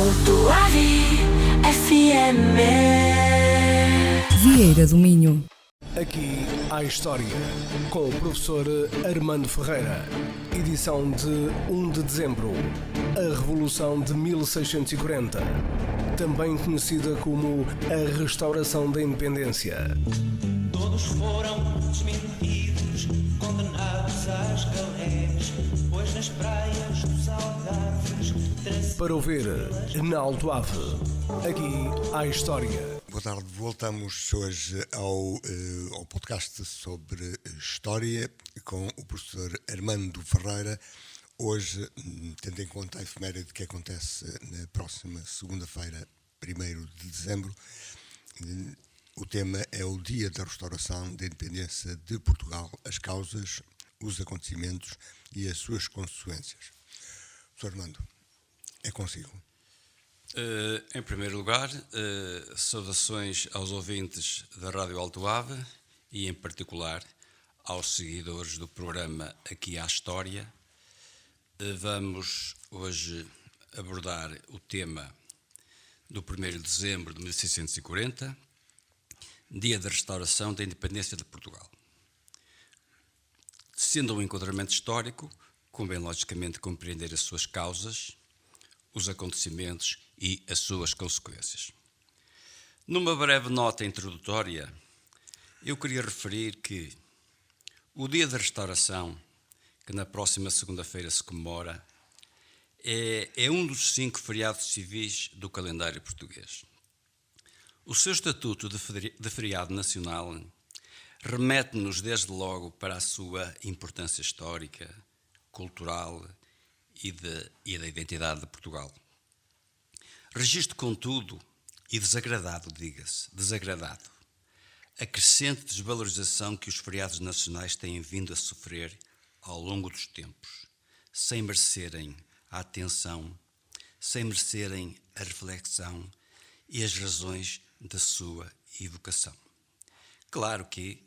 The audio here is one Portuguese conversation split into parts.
Altoave FM. Vieira do Minho. Aqui há história, com o professor Armando Ferreira. Edição de 1 de dezembro. A Revolução de 1640. Também conhecida como a Restauração da Independência. Todos foram desmentidos, condenados às galés, pois nas praias dos Algarves... Para ouvir na Altoave. Aqui há história. Boa tarde, voltamos hoje ao podcast sobre história com o professor Armando Ferreira. Hoje, tendo em conta a efeméride que acontece na próxima segunda-feira, 1º de dezembro, o tema é o Dia da Restauração da Independência de Portugal, as causas, os acontecimentos e as suas consequências. Professor Armando, é consigo. Em primeiro lugar, saudações aos ouvintes da Rádio Altoave e, em particular, aos seguidores do programa Aqui há História. Vamos hoje abordar o tema do 1º de dezembro de 1640, Dia da Restauração da Independência de Portugal. Sendo um enquadramento histórico, convém logicamente compreender as suas causas, os acontecimentos e as suas consequências. Numa breve nota introdutória, eu queria referir que o Dia da Restauração, que na próxima segunda-feira se comemora, é um dos 5 feriados civis do calendário português. O seu estatuto de feriado nacional remete-nos desde logo para a sua importância histórica, cultural e da identidade de Portugal. Registro, contudo, e desagradado, a crescente desvalorização que os feriados nacionais têm vindo a sofrer ao longo dos tempos, sem merecerem a atenção, sem merecerem a reflexão e as razões da sua evocação. Claro que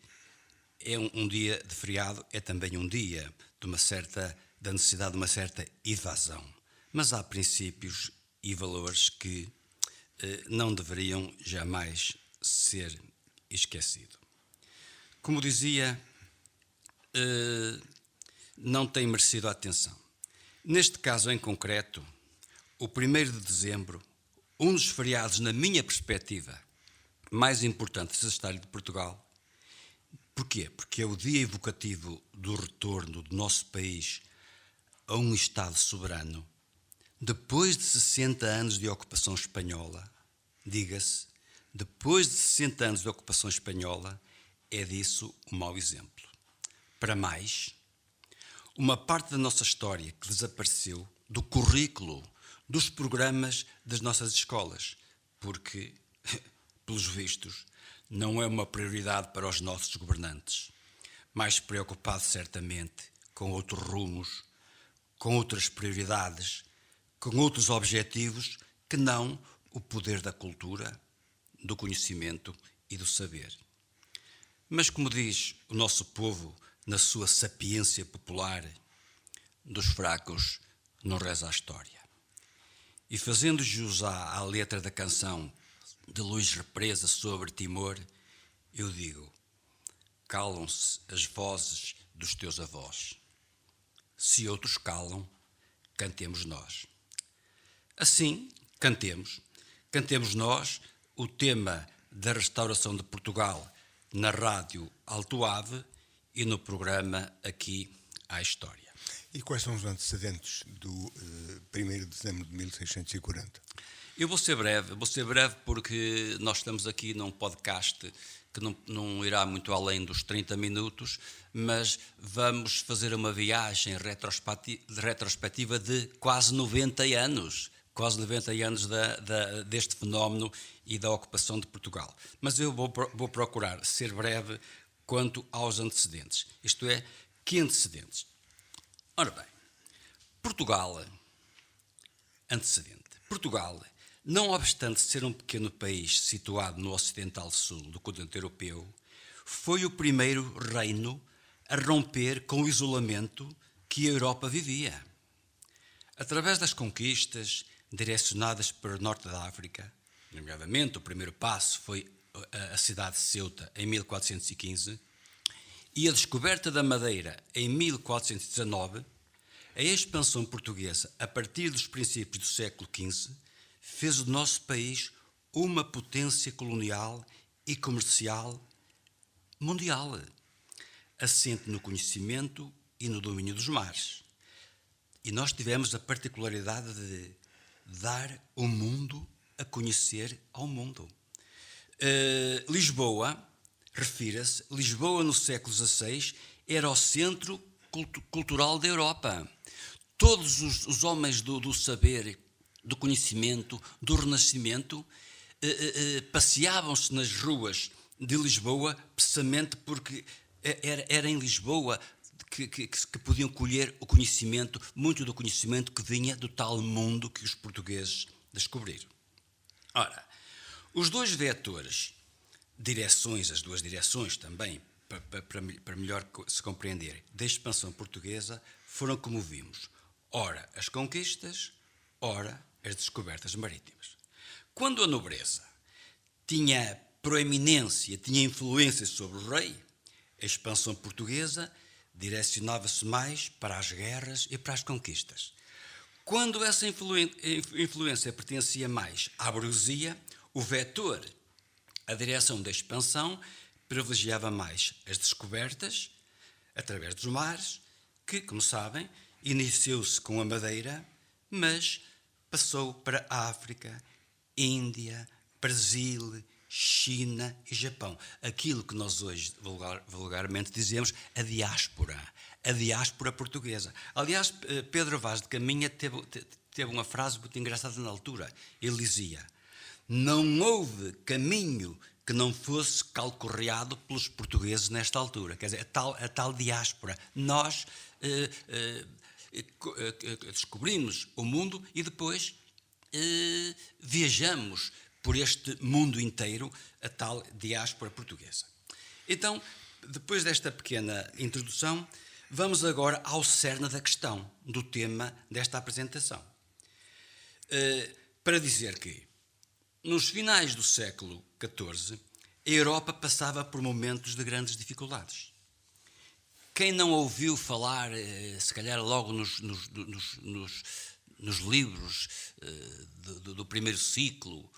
um dia de feriado é também um dia da necessidade de uma certa evasão, mas há princípios e valores que não deveriam jamais ser esquecidos. Como dizia, não tem merecido a atenção. Neste caso em concreto, o 1º de dezembro, um dos feriados, na minha perspectiva, mais importantes da história de Portugal. Porquê? Porque é o dia evocativo do retorno do nosso país a um Estado soberano, depois de 60 anos de ocupação espanhola. Diga-se, depois de 60 anos de ocupação espanhola, é disso um mau exemplo. Para mais, uma parte da nossa história que desapareceu do currículo, dos programas das nossas escolas, porque, pelos vistos, não é uma prioridade para os nossos governantes, mais preocupados certamente com outros rumos, com outras prioridades, com outros objetivos que não o poder da cultura, do conhecimento e do saber. Mas, como diz o nosso povo na sua sapiência popular, dos fracos não reza a história. E fazendo jus à letra da canção de Luís Represa sobre Timor, eu digo: calam-se as vozes dos teus avós. Se outros calam, cantemos nós. Assim, cantemos nós o tema da restauração de Portugal na Rádio Altoave e no programa Aqui há História. E quais são os antecedentes do 1º de dezembro de 1640? Eu vou ser breve porque nós estamos aqui num podcast que não irá muito além dos 30 minutos, mas vamos fazer uma viagem retrospectiva de quase 90 anos deste fenómeno e da ocupação de Portugal. Mas eu vou procurar ser breve quanto aos antecedentes. Isto é, que antecedentes? Ora bem, Portugal, não obstante ser um pequeno país situado no ocidental sul do continente europeu, foi o primeiro reino a romper com o isolamento que a Europa vivia. Através das conquistas, direcionadas para o norte da África, nomeadamente o primeiro passo foi a cidade de Ceuta em 1415 e a descoberta da Madeira em 1419, a expansão portuguesa a partir dos princípios do século XV fez do nosso país uma potência colonial e comercial mundial, assente no conhecimento e no domínio dos mares. E nós tivemos a particularidade de dar o mundo a conhecer ao mundo. Lisboa, refira-se, Lisboa no século XVI era o centro cultural da Europa. Todos os homens do saber, do conhecimento, do Renascimento, passeavam-se nas ruas de Lisboa precisamente porque era em Lisboa que podiam colher o conhecimento, muito do conhecimento que vinha do tal mundo que os portugueses descobriram. Ora, os dois vetores, as duas direções também, para melhor se compreender, da expansão portuguesa, foram como vimos, ora as conquistas, ora as descobertas marítimas. Quando a nobreza tinha proeminência, tinha influência sobre o rei, a expansão portuguesa direcionava-se mais para as guerras e para as conquistas. Quando essa influência pertencia mais à burguesia, o vetor, a direção da expansão, privilegiava mais as descobertas, através dos mares, que, como sabem, iniciou-se com a Madeira, mas passou para a África, Índia, Brasil, China e Japão. Aquilo que nós hoje vulgarmente dizemos a diáspora portuguesa. Aliás, Pedro Vaz de Caminha teve uma frase muito engraçada na altura. Ele dizia: não houve caminho que não fosse calcorreado pelos portugueses nesta altura. Quer dizer, a tal diáspora. Nós descobrimos o mundo e depois viajamos por este mundo inteiro, a tal diáspora portuguesa. Então, depois desta pequena introdução, vamos agora ao cerne da questão, do tema desta apresentação. Para dizer que, nos finais do século XIV, a Europa passava por momentos de grandes dificuldades. Quem não ouviu falar, se calhar logo nos livros do primeiro ciclo,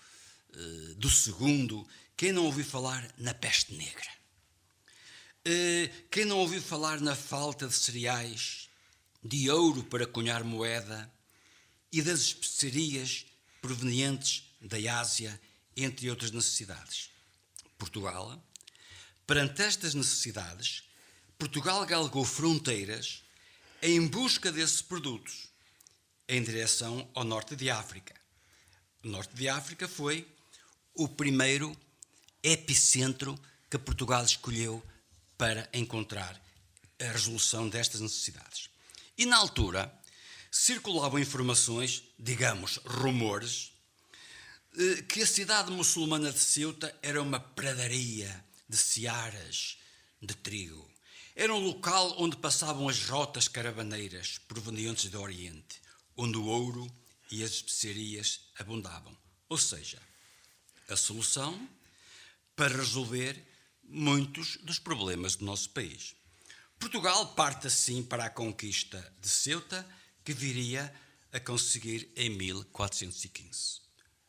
do segundo, quem não ouviu falar na peste negra? Quem não ouviu falar na falta de cereais, de ouro para cunhar moeda e das especiarias provenientes da Ásia, entre outras necessidades? Portugal, perante estas necessidades, Portugal galgou fronteiras em busca desses produtos, em direção ao norte de África. O norte de África foi o primeiro epicentro que Portugal escolheu para encontrar a resolução destas necessidades. E na altura circulavam informações, digamos, rumores, que a cidade muçulmana de Ceuta era uma pradaria de searas de trigo. Era um local onde passavam as rotas caravaneiras provenientes do Oriente, onde o ouro e as especiarias abundavam. Ou seja, a solução para resolver muitos dos problemas do nosso país. Portugal parte assim para a conquista de Ceuta, que viria a conseguir em 1415.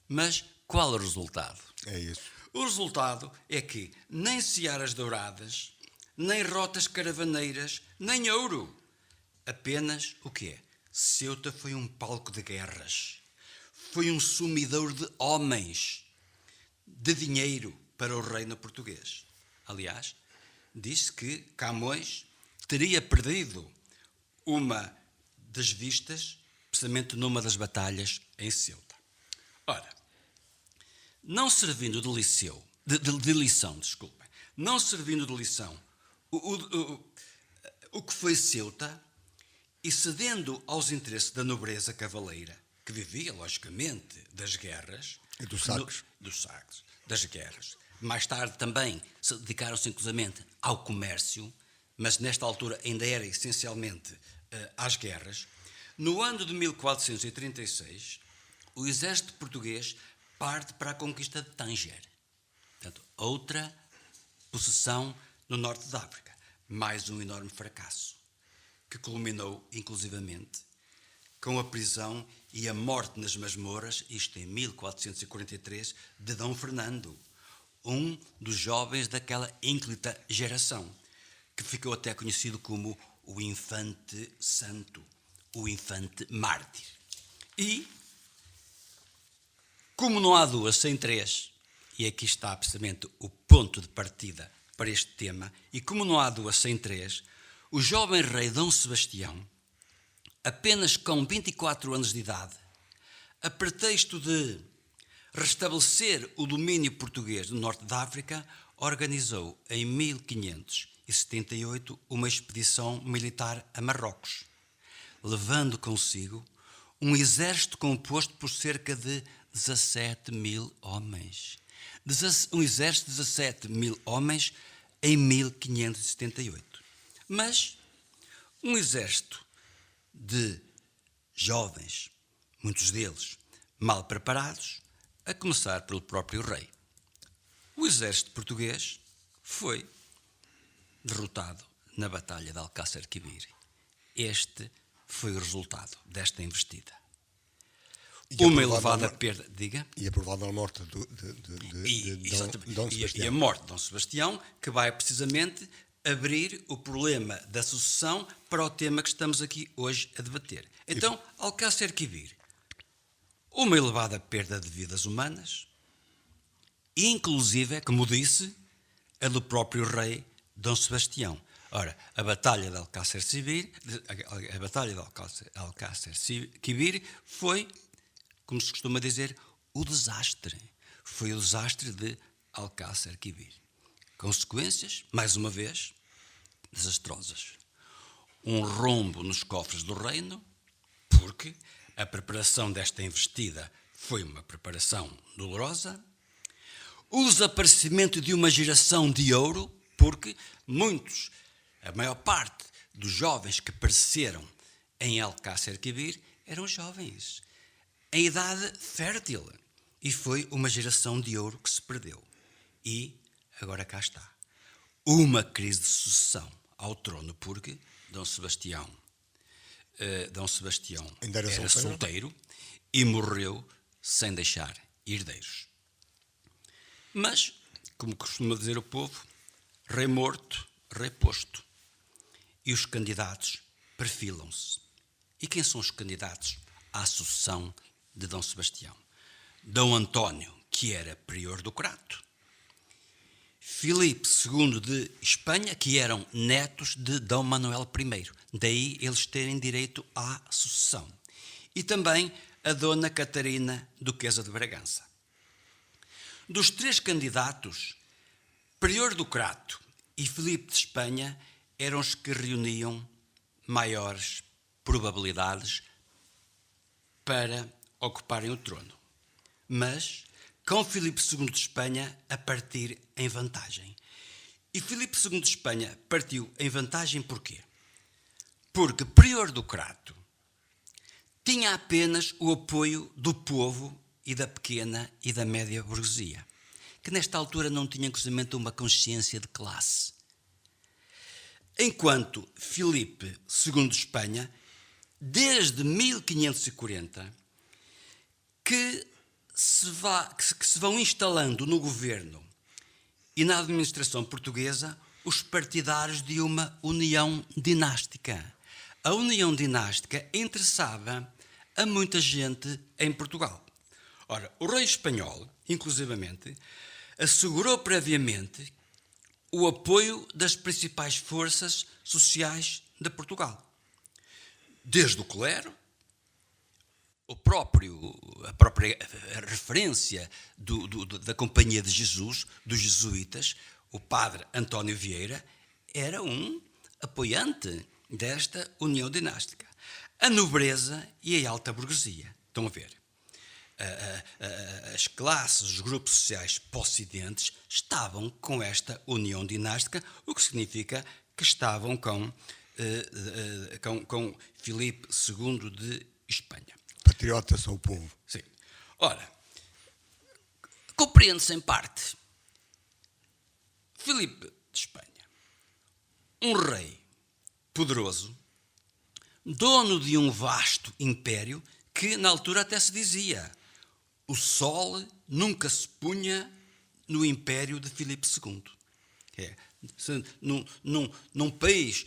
Mas qual o resultado? É isso. O resultado é que nem searas douradas, nem rotas caravaneiras, nem ouro. Apenas o quê? Ceuta foi um palco de guerras. Foi um sumidouro de homens, de dinheiro para o reino português. Aliás, disse que Camões teria perdido uma das vistas, precisamente numa das batalhas em Ceuta. Ora, não servindo de lição, não servindo de lição o que foi Ceuta e cedendo aos interesses da nobreza cavaleira, que vivia, logicamente, das guerras. E dos sacos. Das guerras. Mais tarde também se dedicaram-se inclusivamente ao comércio, mas nesta altura ainda era essencialmente às guerras. No ano de 1436, o exército português parte para a conquista de Tanger. Portanto, outra possessão no norte da África. Mais um enorme fracasso, que culminou, inclusivamente, com a prisão e a morte nas masmorras, isto em 1443, de Dom Fernando, um dos jovens daquela ínclita geração, que ficou até conhecido como o Infante Santo, o Infante Mártir. E, como não há duas sem três, e aqui está precisamente o ponto de partida para este tema, e como não há duas sem três, o jovem rei Dom Sebastião, apenas com 24 anos de idade, a pretexto de restabelecer o domínio português no norte da África, organizou em 1578 uma expedição militar a Marrocos, levando consigo um exército composto por cerca de 17 mil homens. Um exército de 17 mil homens em 1578. Mas um exército de jovens, muitos deles mal preparados, a começar pelo próprio rei. O exército português foi derrotado na Batalha de Alcácer Quibir. Este foi o resultado desta investida. Uma elevada perda... Diga? E a provável morte de Dom Sebastião. E a morte de Dom Sebastião, que vai precisamente abrir o problema da sucessão para o tema que estamos aqui hoje a debater. Então, Alcácer Quibir, uma elevada perda de vidas humanas, inclusive, como disse, a do próprio rei Dom Sebastião. Ora, a Batalha de Alcácer Quibir foi, como se costuma dizer, o desastre. Foi o desastre de Alcácer Quibir. Consequências, mais uma vez, desastrosas. Um rombo nos cofres do reino, porque a preparação desta investida foi uma preparação dolorosa. O desaparecimento de uma geração de ouro, porque a maior parte dos jovens que pereceram em Alcácer Quibir eram jovens, em idade fértil. E foi uma geração de ouro que se perdeu. E agora cá está. Uma crise de sucessão ao trono, porque Dom Sebastião era solteiro e morreu sem deixar herdeiros. Mas, como costuma dizer o povo, rei morto, rei posto. E os candidatos perfilam-se. E quem são os candidatos à sucessão de Dom Sebastião? Dom António, que era prior do Crato. Filipe II de Espanha, que eram netos de Dom Manuel I. Daí eles terem direito à sucessão. E também a Dona Catarina, duquesa de Bragança. Dos três candidatos, prior do Crato e Filipe de Espanha eram os que reuniam maiores probabilidades para ocuparem o trono. Mas com Filipe II de Espanha a partir em vantagem. E Filipe II de Espanha partiu em vantagem porquê? Porque prior do Crato tinha apenas o apoio do povo e da pequena e da média burguesia, que nesta altura não tinha inclusive uma consciência de classe. Enquanto Filipe II de Espanha, desde 1540, que se vão instalando no governo e na administração portuguesa os partidários de uma união dinástica. A união dinástica interessava a muita gente em Portugal. Ora, o rei espanhol, inclusivamente, assegurou previamente o apoio das principais forças sociais de Portugal. Desde o clero, a própria referência da Companhia de Jesus, dos jesuítas, o padre António Vieira, era um apoiante desta união dinástica. A nobreza e a alta burguesia. Estão a ver? As classes, os grupos sociais possidentes estavam com esta união dinástica, o que significa que estavam com Filipe II de Espanha. Patriotas ao povo. Sim. Ora, compreende-se em parte. Filipe de Espanha, um rei poderoso, dono de um vasto império que na altura até se dizia: o sol nunca se punha no império de Filipe II. Num país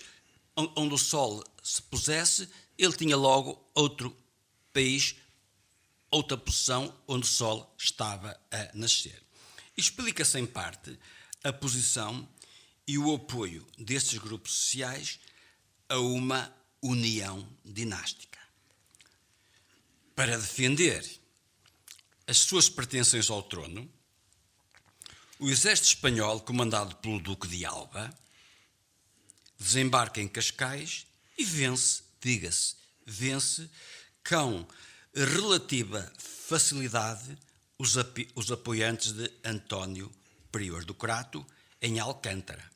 onde o sol se pusesse, ele tinha logo outro país, outra posição onde o sol estava a nascer. Explica-se em parte a posição e o apoio destes grupos sociais a uma união dinástica. Para defender as suas pretensões ao trono, o exército espanhol, comandado pelo Duque de Alba, desembarca em Cascais e vence, diga-se, vence com relativa facilidade os apoiantes de António Prior do Crato em Alcântara,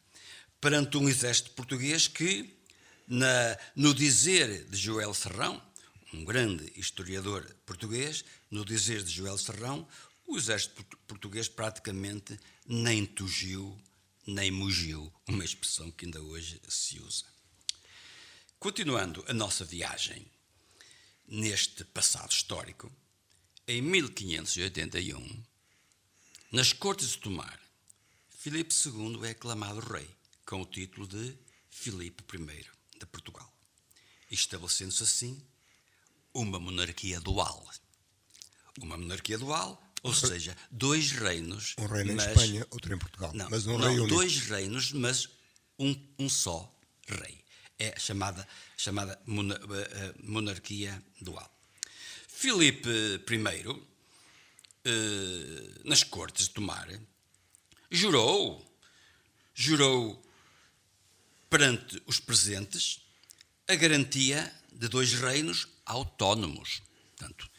perante um exército português que, no dizer de Joel Serrão, um grande historiador português, no dizer de Joel Serrão, o exército português praticamente nem tugiu, nem mugiu, uma expressão que ainda hoje se usa. Continuando a nossa viagem neste passado histórico, em 1581, nas Cortes de Tomar, Filipe II é aclamado rei, com o título de Filipe I de Portugal, estabelecendo-se assim uma monarquia dual. Uma monarquia dual, ou seja, dois reinos. Um reino em Espanha, outro em Portugal. Não, mas um rei único. Dois reinos, mas um só rei. É a chamada monarquia dual. Filipe I, nas Cortes de Tomar, jurou perante os presentes a garantia de dois reinos autónomos. Portanto,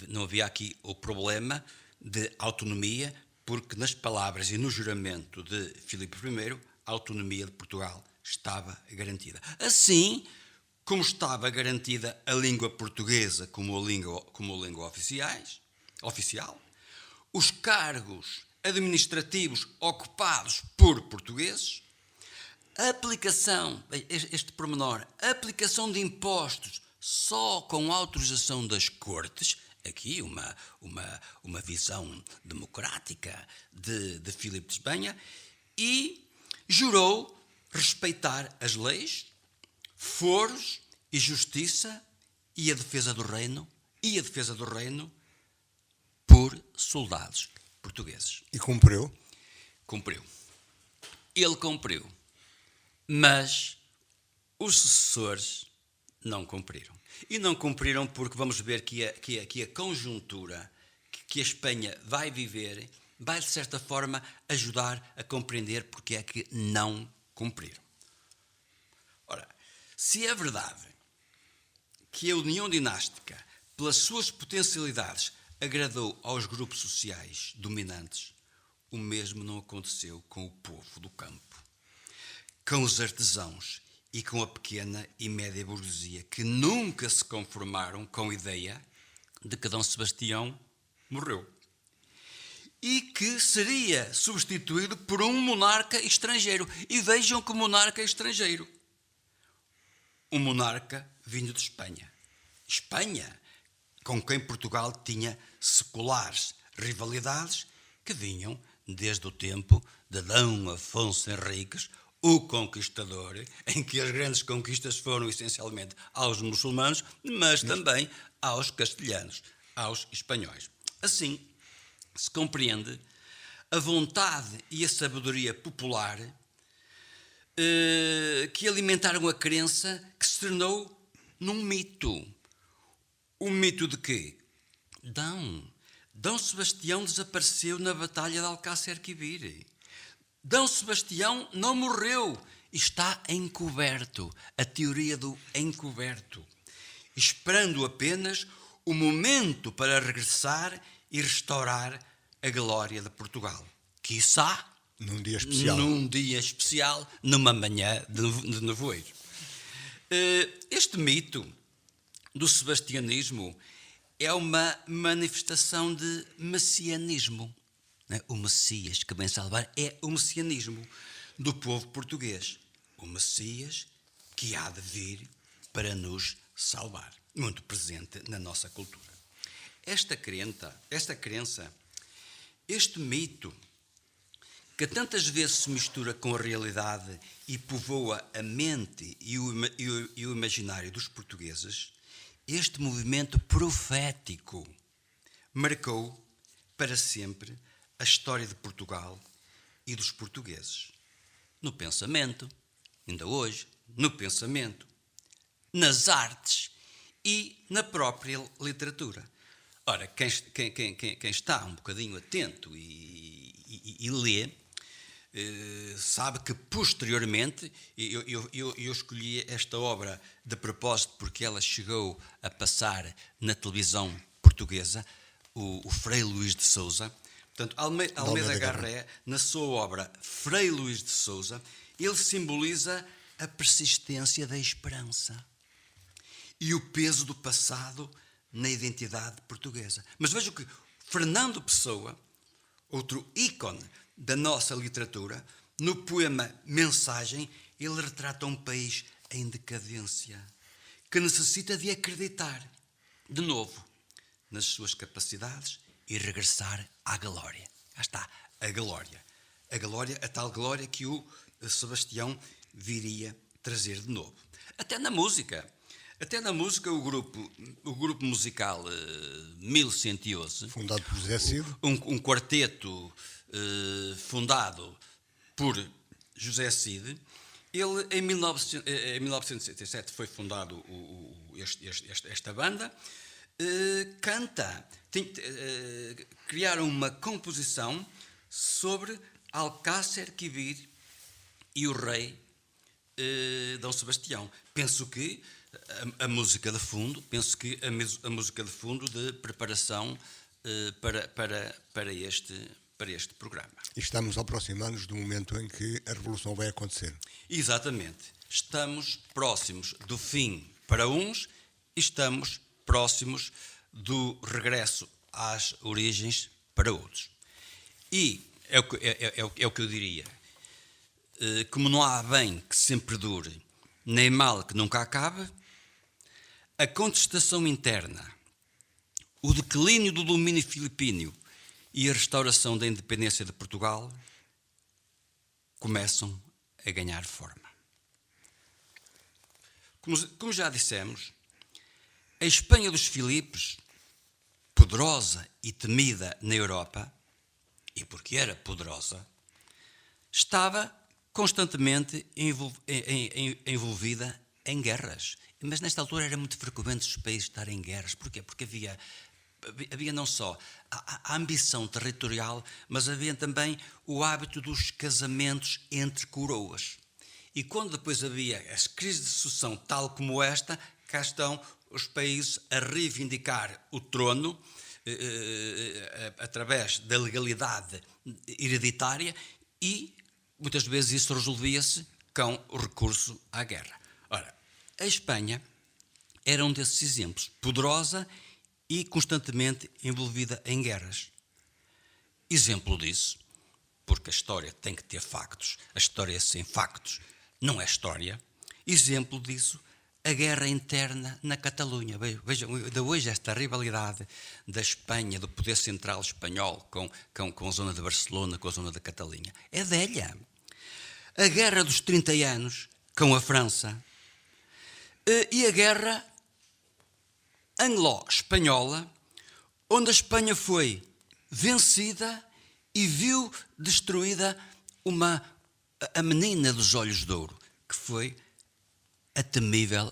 não havia aqui o problema de autonomia, porque nas palavras e no juramento de Filipe I, a autonomia de Portugal estava garantida. Assim como estava garantida a língua portuguesa como língua oficial, os cargos administrativos ocupados por portugueses, a aplicação, este pormenor, a aplicação de impostos só com autorização das Cortes, aqui uma visão democrática de Filipe de Espanha, e jurou respeitar as leis, foros e justiça e a defesa do reino por soldados portugueses. E cumpriu? Cumpriu. Ele cumpriu. Mas os sucessores não cumpriram. E não cumpriram porque vamos ver que a conjuntura que a Espanha vai viver vai, de certa forma, ajudar a compreender porque é que não cumpriram. Ora, se é verdade que a união dinástica, pelas suas potencialidades, agradou aos grupos sociais dominantes, o mesmo não aconteceu com o povo do campo, com os artesãos e com a pequena e média burguesia, que nunca se conformaram com a ideia de que Dom Sebastião morreu e que seria substituído por um monarca estrangeiro. E vejam que monarca estrangeiro. Um monarca vindo de Espanha. Espanha, com quem Portugal tinha seculares rivalidades que vinham desde o tempo de Dom Afonso Henriques, o Conquistador, em que as grandes conquistas foram essencialmente aos muçulmanos, mas também aos castelhanos, aos espanhóis. Assim, se compreende a vontade e a sabedoria popular que alimentaram a crença que se tornou num mito. O mito de que Dom Sebastião desapareceu na Batalha de Alcácer Quibir. Dom Sebastião não morreu, está encoberto, a teoria do encoberto, esperando apenas o momento para regressar e restaurar a glória de Portugal. Quiçá, num dia especial, numa manhã de nevoeiro. Este mito do sebastianismo é uma manifestação de messianismo. O Messias que vem salvar é o messianismo do povo português. O Messias que há de vir para nos salvar. Muito presente na nossa cultura. Esta crença, este mito, que tantas vezes se mistura com a realidade e povoa a mente e o imaginário dos portugueses, este movimento profético marcou para sempre a história de Portugal e dos portugueses. No pensamento, ainda hoje, no pensamento, nas artes e na própria literatura. Ora, quem está um bocadinho atento e lê, sabe que posteriormente, eu escolhi esta obra de propósito porque ela chegou a passar na televisão portuguesa, o Frei Luís de Sousa. Portanto, Almeida Garré, na sua obra Frei Luís de Sousa, ele simboliza a persistência da esperança e o peso do passado na identidade portuguesa. Mas vejo que Fernando Pessoa, outro ícone da nossa literatura, no poema Mensagem, ele retrata um país em decadência, que necessita de acreditar, de novo, nas suas capacidades e regressar à glória. Cá está, a glória. A glória, a tal glória que o Sebastião viria trazer de novo. Até na música, o grupo musical 1111, fundado por José Cid, um quarteto fundado por José Cid, ele em 1977 foi fundado esta banda, criaram uma composição sobre Alcácer Quibir e o rei Dom Sebastião. Penso que a música de fundo, de preparação para este programa. E estamos a aproximar-nos do momento em que a Revolução vai acontecer. Exatamente. Estamos próximos do fim para uns e estamos próximos do regresso às origens para outros. E é o que eu diria. Como não há bem que sempre dure, nem mal que nunca acabe, a contestação interna, o declínio do domínio filipino e a restauração da independência de Portugal começam a ganhar forma. Como já dissemos, a Espanha dos Filipes, poderosa e temida na Europa, e porque era poderosa, estava constantemente envolvida em guerras. Mas nesta altura era muito frequente os países estarem em guerras. Porquê? Porque havia não só a ambição territorial, mas havia também o hábito dos casamentos entre coroas. E quando depois havia as crises de sucessão tal como esta, cá estão os países a reivindicar o trono através da legalidade hereditária e muitas vezes isso resolvia-se com o recurso à guerra. Ora, a Espanha era um desses exemplos, poderosa e constantemente envolvida em guerras. Exemplo disso, porque a história tem que ter factos, a história sem factos não é história. Exemplo disso, a guerra interna na Catalunha. Vejam, ainda hoje esta rivalidade da Espanha, do poder central espanhol com a zona de Barcelona, com a zona da Catalunha. É velha. A guerra dos 30 anos com a França e a guerra anglo-espanhola, onde a Espanha foi vencida e viu destruída a menina dos olhos de ouro, que foi a temível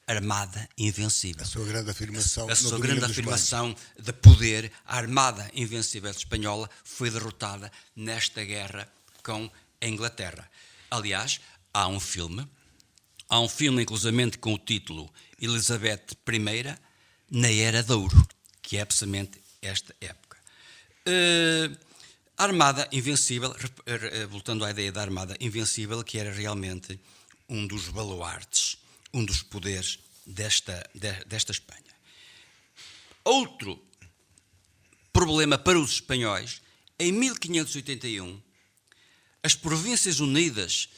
Armada Invencível. A sua grande afirmação. A sua grande afirmação de poder, a Armada Invencível espanhola foi derrotada nesta guerra com a Inglaterra. Aliás, há um filme inclusivamente com o título Elizabeth I na Era de Ouro, que é precisamente esta época. A Armada Invencível, voltando à ideia da Armada Invencível, que era realmente um dos baluartes, um dos poderes desta Espanha. outro problema para os espanhóis, em 1581, as Províncias Unidas,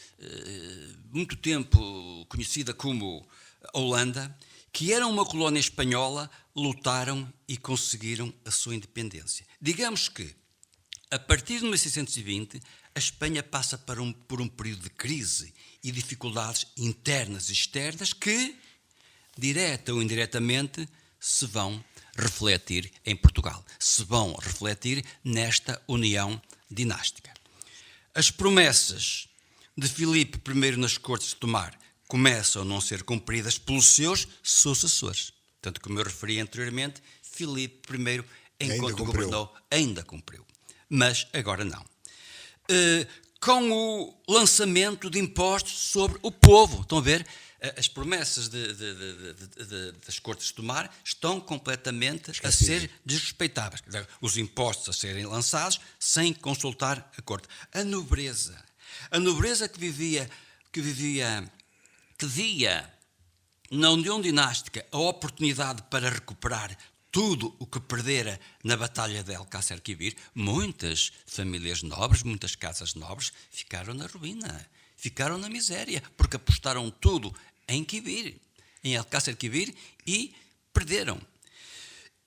muito tempo conhecida como Holanda, que era uma colónia espanhola, lutaram e conseguiram a sua independência. Digamos que, a partir de 1620, a Espanha passa por um período de crise e dificuldades internas e externas que, direta ou indiretamente, se vão refletir em Portugal, se vão refletir nesta união dinástica. As promessas de Filipe I nas Cortes de Tomar começam a não ser cumpridas pelos seus sucessores. Tanto como eu referi anteriormente, Filipe I, enquanto governou, ainda cumpriu. Mas agora não. Com o lançamento de impostos sobre o povo. Estão a ver? As promessas das Cortes de Tomar estão completamente a ser desrespeitadas. Os impostos a serem lançados sem consultar a Corte. A nobreza que via na União Dinástica a oportunidade para recuperar tudo o que perdera na Batalha de Alcácer Quibir, muitas famílias nobres, muitas casas nobres ficaram na ruína, ficaram na miséria, porque apostaram tudo em Quibir, em Alcácer Quibir, e perderam.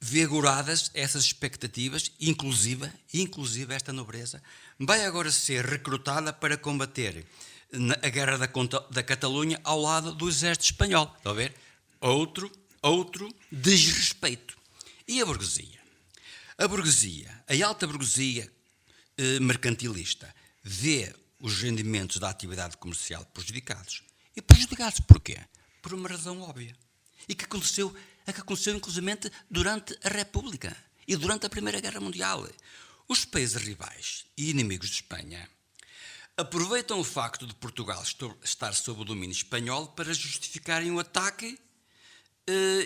Vigoradas essas expectativas, inclusive esta nobreza, vai agora ser recrutada para combater a Guerra da Catalunha ao lado do exército espanhol. Estão a ver? Outro desrespeito. E a burguesia? A alta burguesia mercantilista, vê os rendimentos da atividade comercial prejudicados. E prejudicados porquê? Por uma razão óbvia. E que aconteceu inclusivamente durante a República e durante a Primeira Guerra Mundial. Os países rivais e inimigos de Espanha aproveitam o facto de Portugal estar sob o domínio espanhol para justificarem o ataque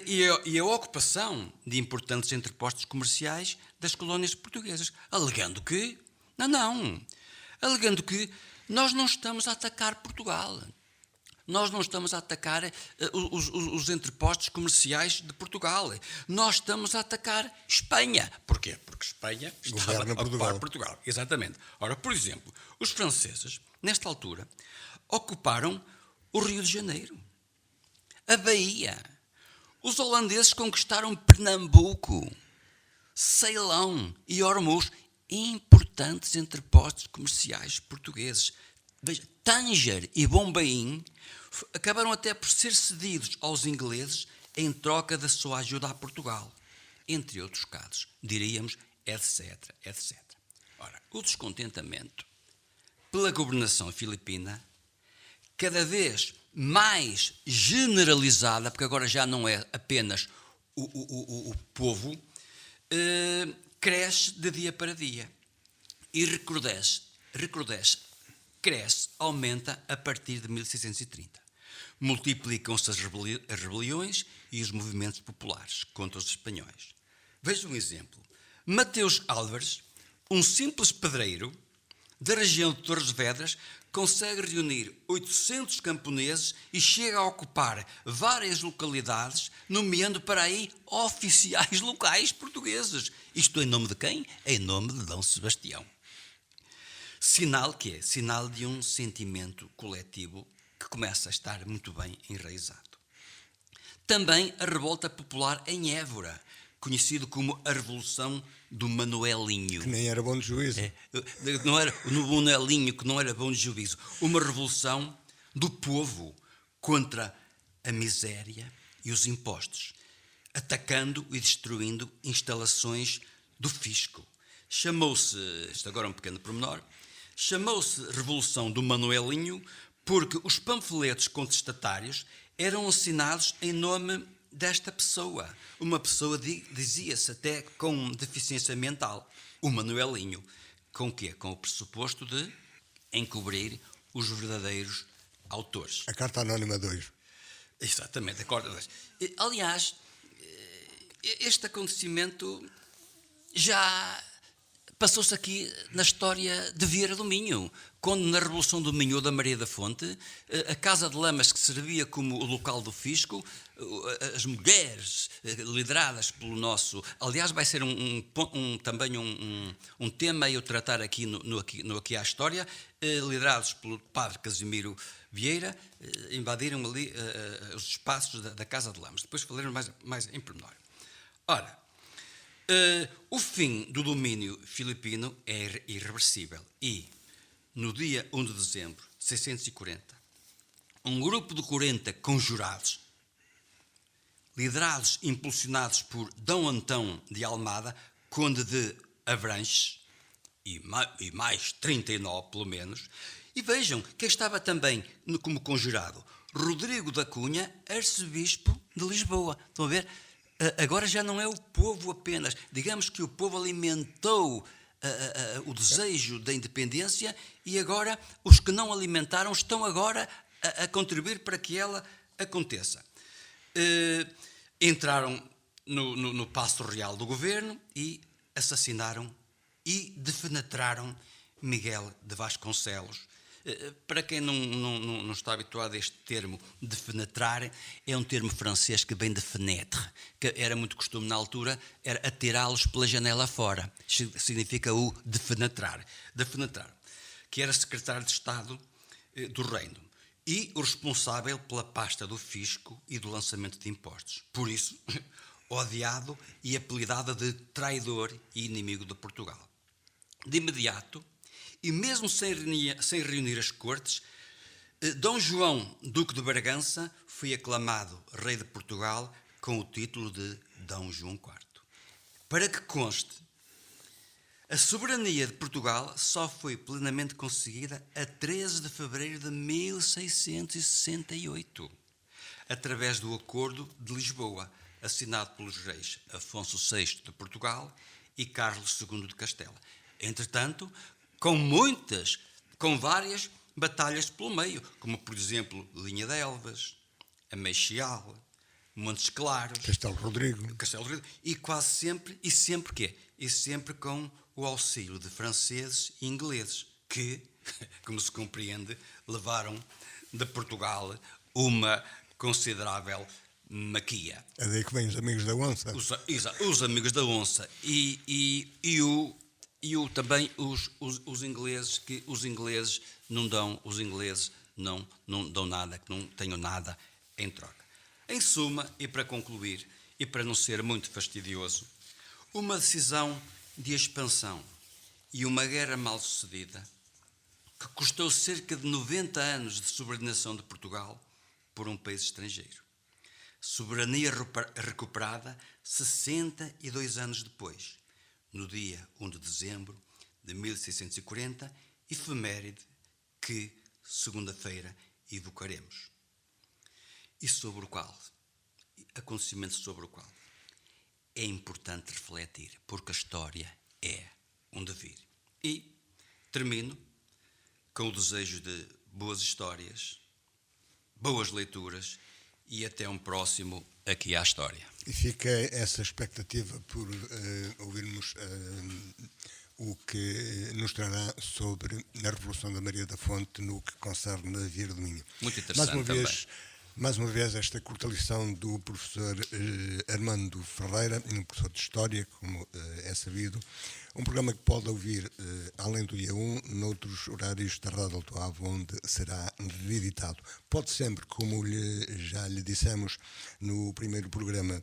e a ocupação de importantes entrepostos comerciais das colónias portuguesas, alegando que nós não estamos a atacar Portugal. Nós não estamos a atacar os entrepostos comerciais de Portugal. Nós estamos a atacar Espanha. Porquê? Porque Espanha estava a ocupar Portugal. Exatamente. Ora, por exemplo, os franceses, nesta altura, ocuparam o Rio de Janeiro, a Bahia. Os holandeses conquistaram Pernambuco, Ceilão e Ormuz, importantes entrepostos comerciais portugueses. Veja, Tânger e Bombaim acabaram até por ser cedidos aos ingleses em troca da sua ajuda a Portugal. Entre outros casos, diríamos, etc. Ora, o descontentamento pela governação filipina, cada vez mais generalizada, porque agora já não é apenas o povo, cresce de dia para dia e recrudesce, cresce, aumenta a partir de 1630. Multiplicam-se as rebeliões e os movimentos populares contra os espanhóis. Veja um exemplo. Mateus Álvares, um simples pedreiro da região de Torres Vedras, consegue reunir 800 camponeses e chega a ocupar várias localidades, nomeando para aí oficiais locais portugueses. Isto em nome de quem? Em nome de Dom Sebastião. Sinal que é? Sinal de um sentimento coletivo que começa a estar muito bem enraizado. Também a revolta popular em Évora, conhecido como a Revolução do Manuelinho. Que nem era bom de juízo. Não era no Manuelinho, que não era bom de juízo. Uma revolução do povo contra a miséria e os impostos, atacando e destruindo instalações do fisco. Chamou-se, isto agora é um pequeno pormenor, chamou-se Revolução do Manuelinho porque os panfletos contestatários eram assinados em nome desta pessoa. Uma pessoa, dizia-se até, com deficiência mental. O Manuelinho. Com o quê? Com o pressuposto de encobrir os verdadeiros autores. A Carta Anónima 2. Exatamente, a Carta 2. Aliás, este acontecimento já passou-se aqui na história de Vieira do Minho, quando na Revolução do Minho ou da Maria da Fonte, a Casa de Lamas, que servia como o local do fisco, as mulheres lideradas pelo nosso... Aliás, vai ser também um tema a eu tratar aqui no Aqui à História, liderados pelo padre Casimiro Vieira, invadiram ali os espaços da Casa de Lamas. Depois falaremos mais em pormenor. Ora, o fim do domínio filipino é irreversível e, no dia 1 de dezembro de 640, um grupo de 40 conjurados, liderados e impulsionados por D. Antão de Almada, conde de Avranches, e mais 39 pelo menos, e vejam que estava também como conjurado Rodrigo da Cunha, arcebispo de Lisboa. Estão a ver? Agora já não é o povo apenas. Digamos que o povo alimentou o desejo da independência e agora os que não alimentaram estão agora a contribuir para que ela aconteça. Entraram no Paço Real do Governo e assassinaram e defenetraram Miguel de Vasconcelos. Para quem não está habituado a este termo, defenetrar, é um termo francês que vem de fenêtre, que era muito costume na altura, era atirá-los pela janela fora. Significa o defenetrar. Defenetrar, que era secretário de Estado do Reino e o responsável pela pasta do fisco e do lançamento de impostos. Por isso, odiado e apelidado de traidor e inimigo de Portugal. De imediato, e mesmo sem reunir as cortes, Dom João, Duque de Bragança, foi aclamado rei de Portugal com o título de Dom João IV. Para que conste, a soberania de Portugal só foi plenamente conseguida a 13 de fevereiro de 1668, através do Acordo de Lisboa, assinado pelos reis Afonso VI de Portugal e Carlos II de Castela. Entretanto, com várias batalhas pelo meio, como, por exemplo, Linha de Elvas, Ameixial, Montes Claros, Castelo Rodrigo, e sempre com o auxílio de franceses e ingleses, que, como se compreende, levaram de Portugal uma considerável maquia. É daí que vêm os amigos da onça. Os amigos da onça também os ingleses, que os ingleses não dão nada, que não tenham nada em troca. Em suma, e para concluir, e para não ser muito fastidioso, uma decisão de expansão e uma guerra mal sucedida que custou cerca de 90 anos de subordinação de Portugal por um país estrangeiro. Soberania recuperada 62 anos depois, no dia 1 de dezembro de 1640, efeméride que, segunda-feira, evocaremos. E sobre o qual, acontecimento sobre o qual, é importante refletir, porque a história é um devir. E termino com o desejo de boas histórias, boas leituras e até um próximo Aqui à História. E fica essa expectativa por ouvirmos o que nos trará sobre a Revolução da Maria da Fonte no que concerne a Vieira do Minho. Muito interessante também. Mais uma vez, esta curta lição do professor Armando Ferreira, um professor de História, como é sabido, um programa que pode ouvir, além do dia 1, noutros horários da Rádio Alto Ave, onde será reeditado. Pode sempre, como já lhe dissemos no primeiro programa,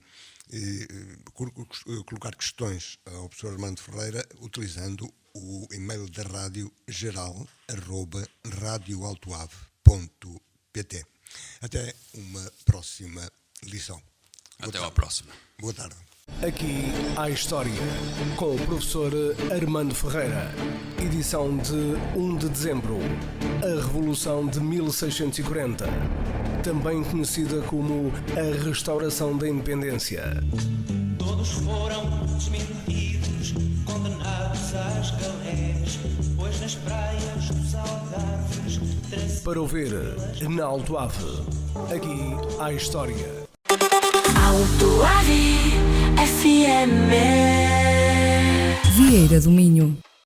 colocar questões ao professor Armando Ferreira utilizando o e-mail da rádio geral@radioaltoave.pt. Até uma próxima lição. Até à próxima. Boa tarde. Aqui à História, com o professor Armando Ferreira. Edição de 1 de dezembro. A Revolução de 1640. Também conhecida como a Restauração da Independência. Todos foram desmentidos, condenados às galés, pois nas praias dos Algarves... Para ouvir na Alto Ave. Aqui à História. Alto Ave FM. Vieira do Minho.